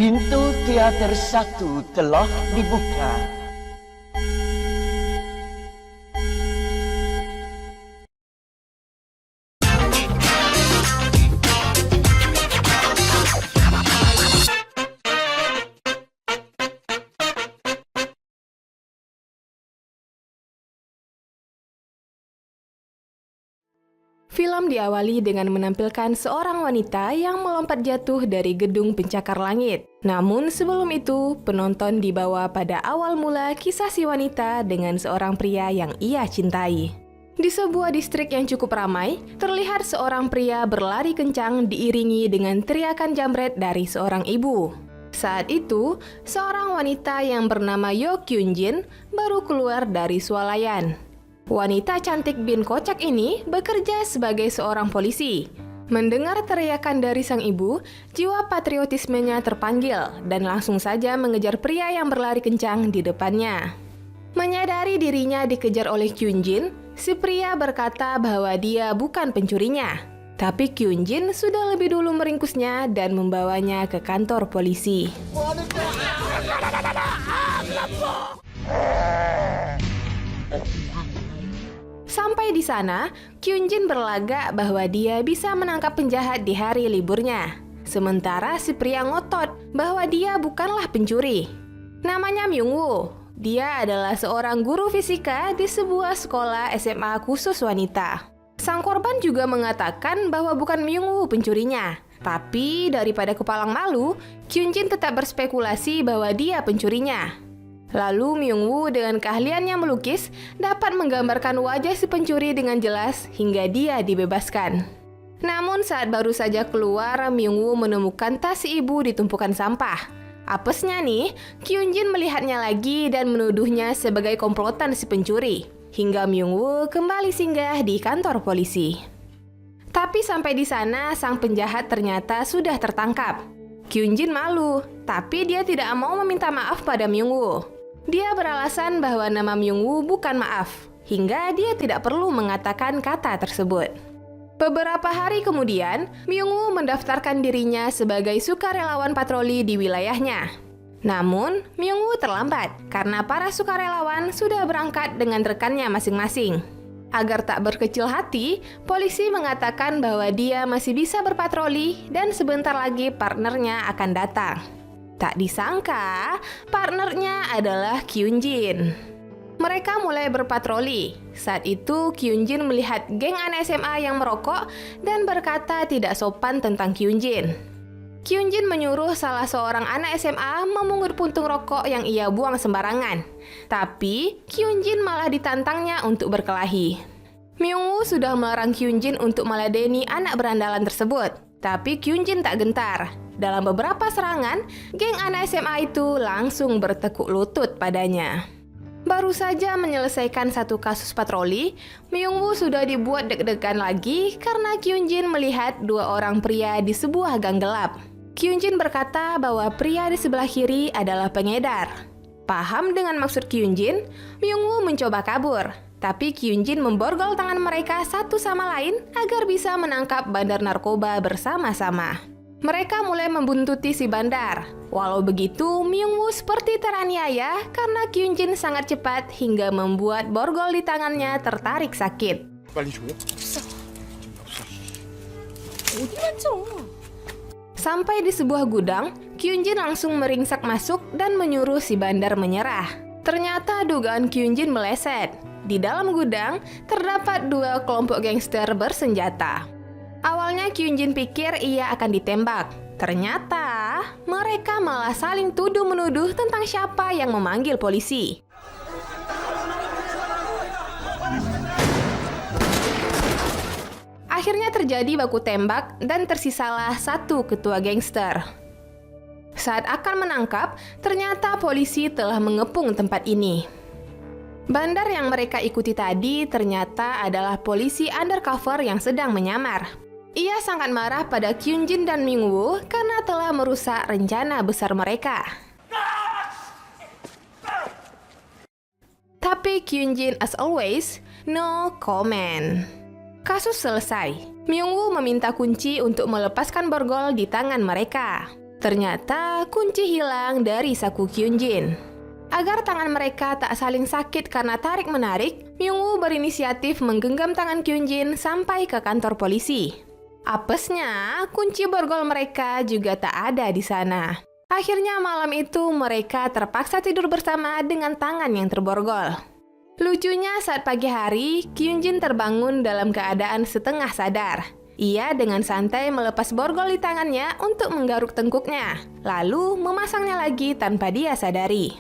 Pintu teater 1 telah dibuka. Film diawali dengan menampilkan seorang wanita yang melompat jatuh dari gedung pencakar langit. Namun sebelum itu, penonton dibawa pada awal mula kisah si wanita dengan seorang pria yang ia cintai. Di sebuah distrik yang cukup ramai, terlihat seorang pria berlari kencang diiringi dengan teriakan jambret dari seorang ibu. Saat itu, seorang wanita yang bernama Yo Kyun Jin baru keluar dari swalayan. Wanita cantik bin kocak ini bekerja sebagai seorang polisi. Mendengar teriakan dari sang ibu, jiwa patriotismenya terpanggil dan langsung saja mengejar pria yang berlari kencang di depannya. Menyadari dirinya dikejar oleh Kyun Jin, si pria berkata bahwa dia bukan pencurinya. Tapi Kyun Jin sudah lebih dulu meringkusnya dan membawanya ke kantor polisi. Sampai di sana, Kyun Jin berlagak bahwa dia bisa menangkap penjahat di hari liburnya. Sementara si pria ngotot bahwa dia bukanlah pencuri. Namanya Myung Woo. Dia adalah seorang guru fisika di sebuah sekolah SMA khusus wanita. Sang korban juga mengatakan bahwa bukan Myung Woo pencurinya. Tapi daripada kepalang malu, Kyun Jin tetap berspekulasi bahwa dia pencurinya. Lalu Myung Woo dengan keahliannya melukis dapat menggambarkan wajah si pencuri dengan jelas hingga dia dibebaskan. Namun saat baru saja keluar, Myung Woo menemukan tas si ibu di tumpukan sampah. Apesnya nih, Kyun Jin melihatnya lagi dan menuduhnya sebagai komplotan si pencuri. Hingga Myung Woo kembali singgah di kantor polisi. Tapi sampai di sana, sang penjahat ternyata sudah tertangkap. Kyun Jin malu, tapi dia tidak mau meminta maaf pada Myung Woo. Dia beralasan bahwa nama Myung Woo bukan maaf, hingga dia tidak perlu mengatakan kata tersebut. Beberapa hari kemudian, Myung Woo mendaftarkan dirinya sebagai sukarelawan patroli di wilayahnya. Namun, Myung Woo terlambat karena para sukarelawan sudah berangkat dengan rekannya masing-masing. Agar tak berkecil hati, polisi mengatakan bahwa dia masih bisa berpatroli dan sebentar lagi partnernya akan datang. Tak disangka, partnernya adalah Kyun Jin. Mereka mulai berpatroli. Saat itu, Kyun Jin melihat geng anak SMA yang merokok dan berkata tidak sopan tentang Kyun Jin. Kyun Jin menyuruh salah seorang anak SMA memungut puntung rokok yang ia buang sembarangan. Tapi, Kyun Jin malah ditantangnya untuk berkelahi. Myung Woo sudah melarang Kyun Jin untuk meladeni anak berandalan tersebut. Tapi Kyun Jin tak gentar. Dalam beberapa serangan, geng anak SMA itu langsung bertekuk lutut padanya. Baru saja menyelesaikan satu kasus patroli, Myung Woo sudah dibuat deg-degan lagi karena Kyun Jin melihat dua orang pria di sebuah gang gelap. Kyun Jin berkata bahwa pria di sebelah kiri adalah pengedar. Paham dengan maksud Kyun Jin, Myung Woo mencoba kabur. Tapi Kyun Jin memborgol tangan mereka satu sama lain agar bisa menangkap bandar narkoba bersama-sama. Mereka mulai membuntuti si bandar. Walau begitu, Myung Woo seperti teraniaya karena Kyun Jin sangat cepat hingga membuat borgol di tangannya tertarik sakit. Sampai di sebuah gudang, Kyun Jin langsung meringsak masuk dan menyuruh si bandar menyerah. Ternyata dugaan Kyun Jin meleset. Di dalam gudang, terdapat dua kelompok gangster bersenjata. Awalnya Kyun Jin pikir ia akan ditembak. Ternyata mereka malah saling tuduh-menuduh tentang siapa yang memanggil polisi. Akhirnya terjadi baku tembak dan tersisalah satu ketua gangster. Saat akan menangkap, ternyata polisi telah mengepung tempat ini. Bandar yang mereka ikuti tadi ternyata adalah polisi undercover yang sedang menyamar. Ia sangat marah pada Kyun Jin dan Myung Woo karena telah merusak rencana besar mereka. Tapi Kyun Jin as always, no comment. Kasus selesai. Myung Woo meminta kunci untuk melepaskan borgol di tangan mereka. Ternyata kunci hilang dari saku Kyunjin. Agar tangan mereka tak saling sakit karena tarik-menarik, Myungwoo berinisiatif menggenggam tangan Kyunjin sampai ke kantor polisi. Apesnya, kunci borgol mereka juga tak ada di sana. Akhirnya malam itu mereka terpaksa tidur bersama dengan tangan yang terborgol. Lucunya saat pagi hari, Kyunjin terbangun dalam keadaan setengah sadar. Ia dengan santai melepas borgol di tangannya untuk menggaruk tengkuknya, lalu memasangnya lagi tanpa dia sadari.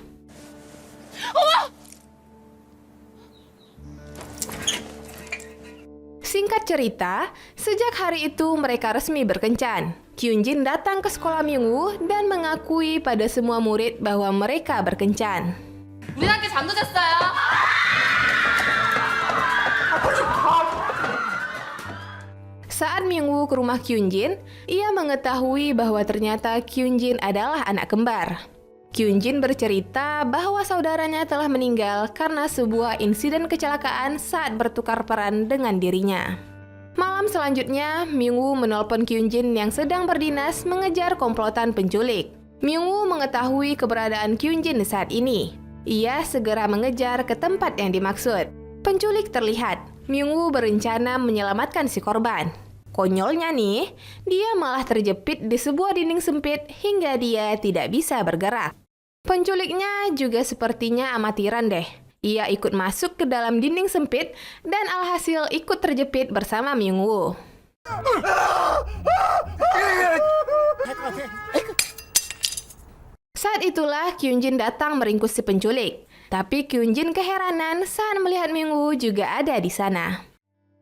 Singkat cerita, sejak hari itu mereka resmi berkencan. Kyunjin datang ke sekolah Myungwoo dan mengakui pada semua murid bahwa mereka berkencan. 우리 학교 잠도됐어요. Saat Myungwoo ke rumah Kyunjin, ia mengetahui bahwa ternyata Kyunjin adalah anak kembar. Kyunjin bercerita bahwa saudaranya telah meninggal karena sebuah insiden kecelakaan saat bertukar peran dengan dirinya. Malam selanjutnya, Myungwoo menelpon Kyunjin yang sedang berdinas mengejar komplotan penculik. Myungwoo mengetahui keberadaan Kyunjin saat ini. Ia segera mengejar ke tempat yang dimaksud. Penculik terlihat. Myungwoo berencana menyelamatkan si korban. Konyolnya nih, dia malah terjepit di sebuah dinding sempit hingga dia tidak bisa bergerak. Penculiknya juga sepertinya amatiran deh. Ia ikut masuk ke dalam dinding sempit dan alhasil ikut terjepit bersama Myungwoo. Saat itulah Kyunjin datang meringkus si penculik. Tapi Kyunjin keheranan saat melihat Myungwoo juga ada di sana.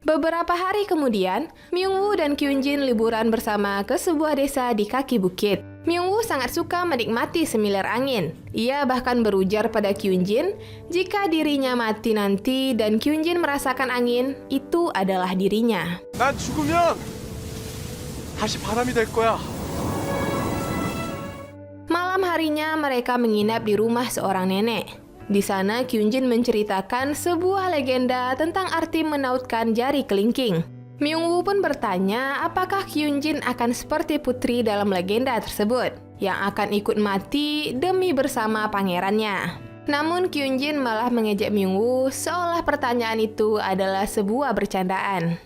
Beberapa hari kemudian, Myungwoo dan Kyunjin liburan bersama ke sebuah desa di kaki bukit. Myungwoo sangat suka menikmati semilir angin. Ia bahkan berujar pada Kyunjin, jika dirinya mati nanti dan Kyunjin merasakan angin, itu adalah dirinya. 난 죽으면 다시 바람이 될 거야. Malam harinya mereka menginap di rumah seorang nenek. Di sana Kyunjin menceritakan sebuah legenda tentang arti menautkan jari kelingking. Myungwoo pun bertanya apakah Kyunjin akan seperti putri dalam legenda tersebut, yang akan ikut mati demi bersama pangerannya. Namun Kyunjin malah mengejek Myungwoo seolah pertanyaan itu adalah sebuah bercandaan.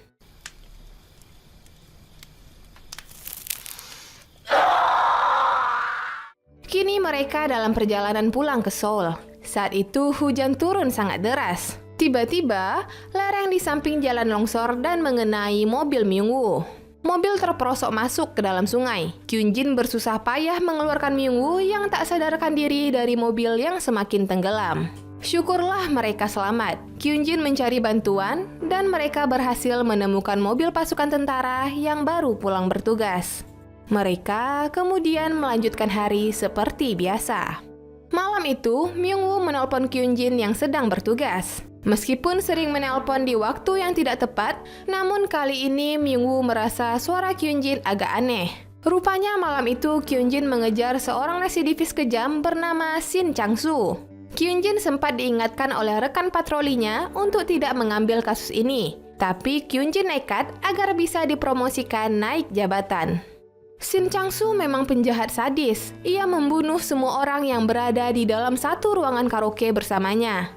Kini mereka dalam perjalanan pulang ke Seoul. Saat itu hujan turun sangat deras. Tiba-tiba, lereng di samping jalan longsor dan mengenai mobil Myungwoo. Mobil terperosok masuk ke dalam sungai. Kyunjin bersusah payah mengeluarkan Myungwoo yang tak sadarkan diri dari mobil yang semakin tenggelam. Syukurlah mereka selamat. Kyunjin mencari bantuan dan mereka berhasil menemukan mobil pasukan tentara yang baru pulang bertugas. Mereka kemudian melanjutkan hari seperti biasa. Malam itu, Myungwoo menelpon Kyunjin yang sedang bertugas. Meskipun sering menelpon di waktu yang tidak tepat, namun kali ini Myungwoo merasa suara Kyunjin agak aneh. Rupanya malam itu Kyunjin mengejar seorang residivis kejam bernama Shin Chang-soo. Kyunjin sempat diingatkan oleh rekan patrolinya untuk tidak mengambil kasus ini. Tapi Kyunjin nekat agar bisa dipromosikan naik jabatan. Shin Chang-soo memang penjahat sadis. Ia membunuh semua orang yang berada di dalam satu ruangan karaoke bersamanya.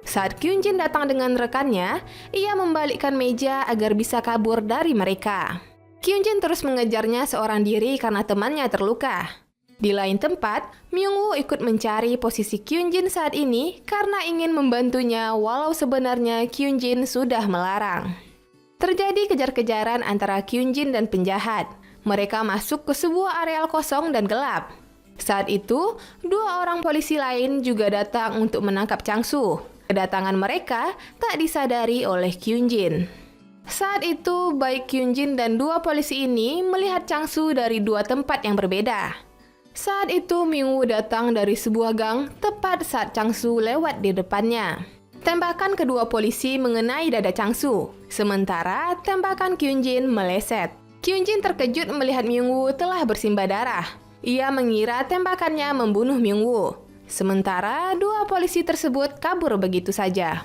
Saat Kyunjin datang dengan rekannya, ia membalikkan meja agar bisa kabur dari mereka. Kyunjin terus mengejarnya seorang diri karena temannya terluka. Di lain tempat, Myungwoo ikut mencari posisi Kyunjin saat ini karena ingin membantunya walau sebenarnya Kyunjin sudah melarang. Terjadi kejar-kejaran antara Kyunjin dan penjahat. Mereka masuk ke sebuah areal kosong dan gelap. Saat itu, dua orang polisi lain juga datang untuk menangkap Chang-soo. Kedatangan mereka tak disadari oleh Kyunjin. Saat itu, baik Kyunjin dan dua polisi ini melihat Chang-soo dari dua tempat yang berbeda. Saat itu, Myungwoo datang dari sebuah gang tepat saat Chang-soo lewat di depannya. Tembakan kedua polisi mengenai dada Chang-soo, sementara tembakan Kyunjin meleset. Kyunjin terkejut melihat Myungwoo telah bersimbah darah. Ia mengira tembakannya membunuh Myungwoo. Sementara dua polisi tersebut kabur begitu saja.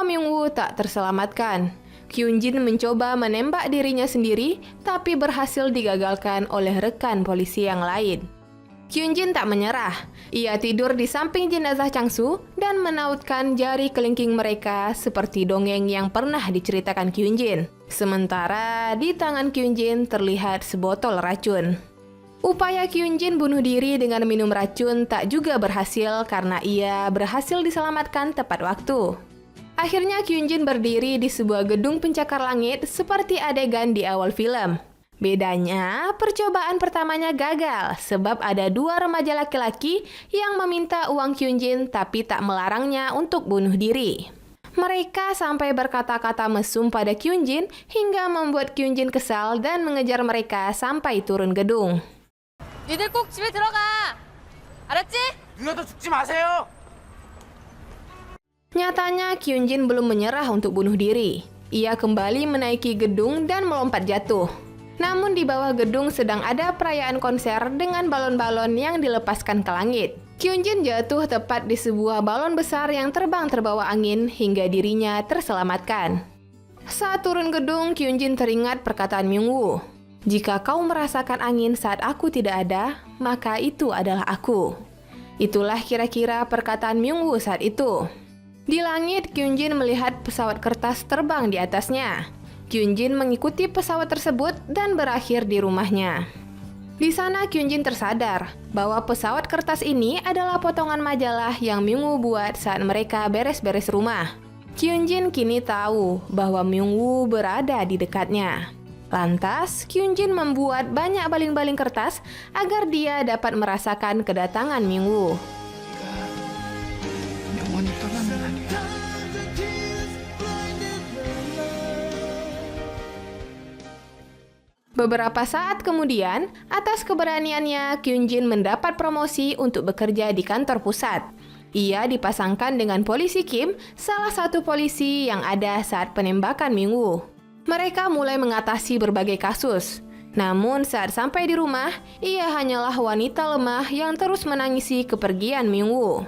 nyawa Myung-woo tak terselamatkan. Kyun-jin mencoba menembak dirinya sendiri, tapi berhasil digagalkan oleh rekan polisi yang lain. Kyun-jin tak menyerah. Ia tidur di samping jenazah Chang-soo dan menautkan jari kelingking mereka seperti dongeng yang pernah diceritakan Kyun-jin. Sementara di tangan Kyun-jin terlihat sebotol racun. Upaya Kyun-jin bunuh diri dengan minum racun tak juga berhasil karena ia berhasil diselamatkan tepat waktu. Akhirnya Kyun-jin berdiri di sebuah gedung pencakar langit seperti adegan di awal film. Bedanya, percobaan pertamanya gagal sebab ada 2 remaja laki-laki yang meminta uang Kyun-jin tapi tak melarangnya untuk bunuh diri. Mereka sampai berkata-kata mesum pada Kyun-jin hingga membuat Kyun-jin kesal dan mengejar mereka sampai turun gedung. 니들 꼭 집에 들어가. 알았지? 누나도 죽지 마세요. Nyatanya Kyun-jin belum menyerah untuk bunuh diri. Ia kembali menaiki gedung dan melompat jatuh. Namun di bawah gedung sedang ada perayaan konser dengan balon-balon yang dilepaskan ke langit. Kyun-jin jatuh tepat di sebuah balon besar yang terbang terbawa angin hingga dirinya terselamatkan. Saat turun gedung, Kyun-jin teringat perkataan Myung-woo. Jika kau merasakan angin saat aku tidak ada, maka itu adalah aku. Itulah kira-kira perkataan Myung-woo saat itu. Di langit, Kyun-jin melihat pesawat kertas terbang di atasnya. Kyun-jin mengikuti pesawat tersebut dan berakhir di rumahnya. Di sana Kyun-jin tersadar bahwa pesawat kertas ini adalah potongan majalah yang Myung-woo buat saat mereka beres-beres rumah. Kyun-jin kini tahu bahwa Myung-woo berada di dekatnya. Lantas, Kyun-jin membuat banyak baling-baling kertas agar dia dapat merasakan kedatangan Myung-woo. 영원히 떠나는 아니야. Beberapa saat kemudian, atas keberaniannya, Kyun-jin mendapat promosi untuk bekerja di kantor pusat. Ia dipasangkan dengan polisi Kim, salah satu polisi yang ada saat penembakan Myung-woo. Mereka mulai mengatasi berbagai kasus. Namun saat sampai di rumah, ia hanyalah wanita lemah yang terus menangisi kepergian Myung-woo.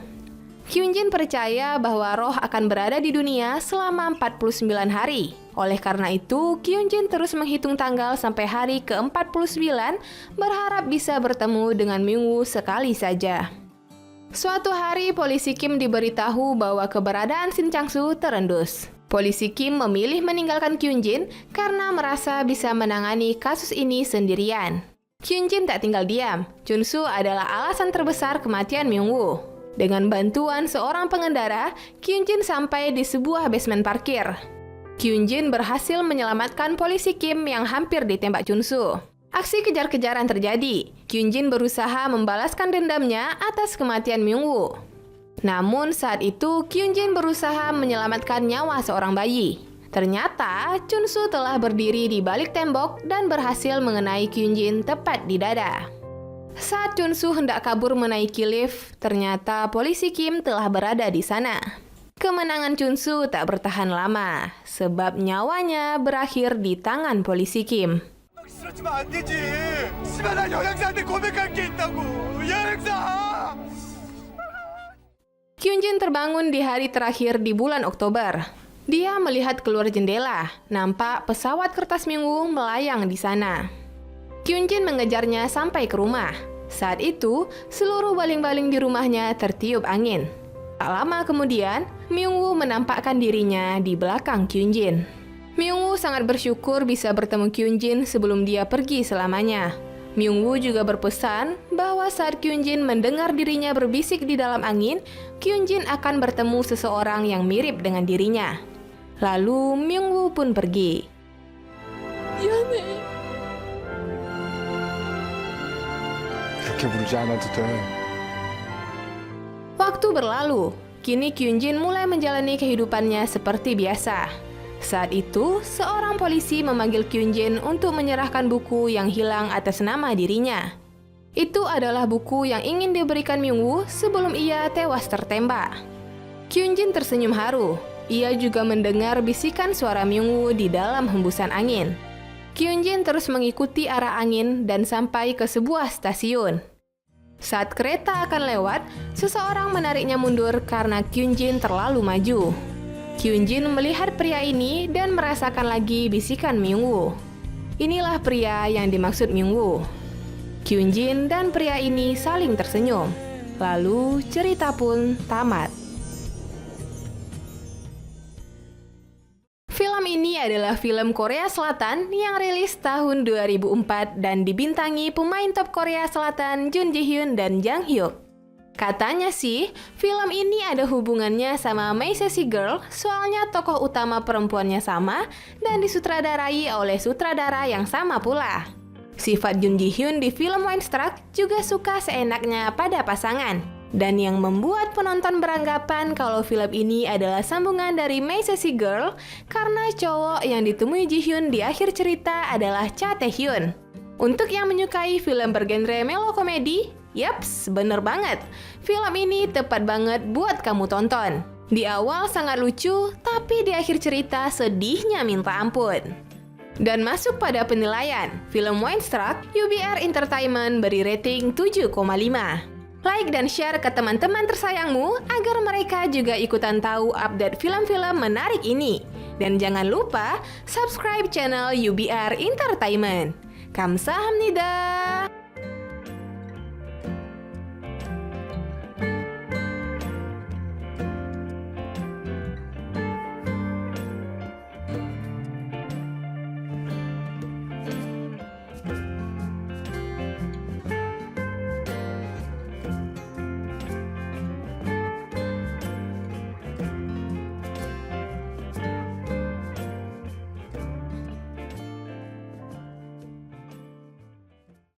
Kyun-jin percaya bahwa roh akan berada di dunia selama 49 hari. Oleh karena itu, Kyun-jin terus menghitung tanggal sampai hari ke-49, berharap bisa bertemu dengan Myung-woo sekali saja. Suatu hari, polisi Kim diberitahu bahwa keberadaan Shin Chang-soo terendus. Polisi Kim memilih meninggalkan Kyun-jin karena merasa bisa menangani kasus ini sendirian. Kyun-jin tak tinggal diam. Chun-soo adalah alasan terbesar kematian Myung-woo. Dengan bantuan seorang pengendara, Kyun-jin sampai di sebuah basement parkir. Kyun-jin berhasil menyelamatkan polisi Kim yang hampir ditembak Chun-soo. Aksi kejar-kejaran terjadi. Kyun-jin berusaha membalaskan dendamnya atas kematian Myung-woo. Namun saat itu, Kyun-jin berusaha menyelamatkan nyawa seorang bayi. Ternyata, Chun-soo telah berdiri di balik tembok dan berhasil mengenai Kyun-jin tepat di dada. Saat Chun-soo hendak kabur menaiki lift, ternyata polisi Kim telah berada di sana. Kemenangan Chun-soo tak bertahan lama, sebab nyawanya berakhir di tangan polisi Kim. 쓰러지면 안 되지. 씨발 나 여행사한테 고백할 게 있다고. 여행사. Kyun-jin terbangun di hari terakhir di bulan Oktober. Dia melihat keluar jendela, nampak pesawat kertas Myung-woo melayang di sana. Kyun-jin mengejarnya sampai ke rumah. Saat itu, seluruh baling-baling di rumahnya tertiup angin. Tak lama kemudian, Myung-woo menampakkan dirinya di belakang Kyun-jin. Myung-woo sangat bersyukur bisa bertemu Kyun-jin sebelum dia pergi selamanya. Myung-woo juga berpesan bahwa saat Kyun-jin mendengar dirinya berbisik di dalam angin, Kyun-jin akan bertemu seseorang yang mirip dengan dirinya. Lalu Myung-woo pun pergi. 그렇게 부르지 않아도 돼. Waktu berlalu, kini Kyun-jin mulai menjalani kehidupannya seperti biasa. Saat itu, seorang polisi memanggil Kyun-jin untuk menyerahkan buku yang hilang atas nama dirinya. Itu adalah buku yang ingin diberikan Myung-woo sebelum ia tewas tertembak. Kyun-jin tersenyum haru. Ia juga mendengar bisikan suara Myung-woo di dalam hembusan angin. Kyun-jin terus mengikuti arah angin dan sampai ke sebuah stasiun. Saat kereta akan lewat, seseorang menariknya mundur karena Kyun-jin terlalu maju. Kyunjin melihat pria ini dan merasakan lagi bisikan Myungwoo. Inilah pria yang dimaksud Myungwoo. Kyunjin dan pria ini saling tersenyum. Lalu cerita pun tamat. Film ini adalah film Korea Selatan yang rilis tahun 2004 dan dibintangi pemain top Korea Selatan Jun Ji Hyun dan Jang Hyuk. Katanya sih, film ini ada hubungannya sama My Sassy Girl, soalnya tokoh utama perempuannya sama dan disutradarai oleh sutradara yang sama pula. Sifat Jun Ji Hyun di film Moonstruck juga suka seenaknya pada pasangan, dan yang membuat penonton beranggapan kalau film ini adalah sambungan dari My Sassy Girl karena cowok yang ditemui Ji Hyun di akhir cerita adalah Cha Tae Hyun. Untuk yang menyukai film bergenre melo komedi, yaps, bener banget. Film ini tepat banget buat kamu tonton. Di awal sangat lucu, tapi di akhir cerita sedihnya minta ampun. Dan masuk pada penilaian, film Moonstruck, UBR Entertainment beri rating 7,5. Like dan share ke teman-teman tersayangmu agar mereka juga ikutan tahu update film-film menarik ini. Dan jangan lupa subscribe channel UBR Entertainment. 감사합니다.